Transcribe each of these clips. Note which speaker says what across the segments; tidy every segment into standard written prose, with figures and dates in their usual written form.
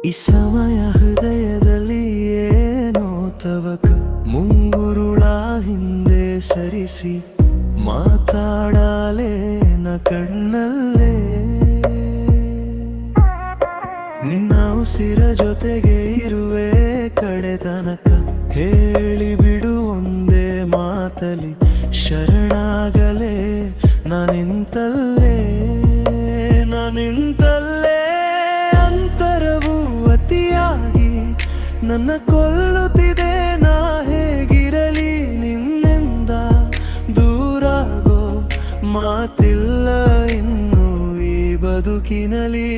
Speaker 1: ಈ ಸಮಯ ಹೃದಯದಲ್ಲಿ ಏನೋ ತವಕ ಮುಂಗುರುಳ ಹಿಂದೆ ಸರಿಸಿ ಮಾತಾಡಲೇನ ಕಣ್ಣಲ್ಲೇ ನಿನ್ನ ಉಸಿರ ಜೊತೆಗೆ ಇರುವೆ ಕಡೆ ತನಕ ಹೇಳಿಬಿಡು ಒಂದೇ ಮಾತಲಿ ಶರಣಾಗಲೇ ನಾನಿಂತಲ್ಲೇ ಅಂತರವು ಅತಿಯಾಗಿ ನನ್ನ ಕೊಲ್ಲುತ್ತಿದೆ ನಾ ಹೇಗಿರಲಿ ನಿನ್ನಿಂದ ದೂರಾಗೋ ಮಾತಿಲ್ಲ ಇನ್ನು ಈ ಬದುಕಿನಲಿ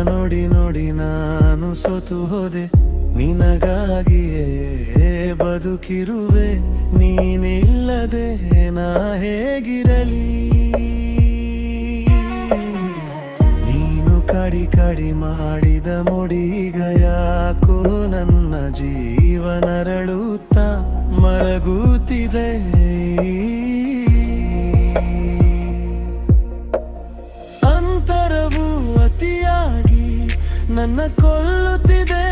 Speaker 1: ನೋಡಿ ನೋಡಿ ನಾನು ಸೋತು ಹೋದೆ ನಿನಗಾಗಿಯೇ ಬದುಕಿರುವೆ ನೀನಿಲ್ಲದೆ ನಾ ಹೇಗಿರಲಿ ನೀನು ಕಡಿ ಮಾಡಿದ ಮುಡಿಗ ಯಾಕೋ ನನ್ನ ಜೀವನರಳುತ್ತಾ ಮರಗುತ್ತಿದೆ ಅಂತರವು ಅತಿಯಾಗಿ ನನ್ನ ಕೊಲ್ಲುತ್ತಿದೆ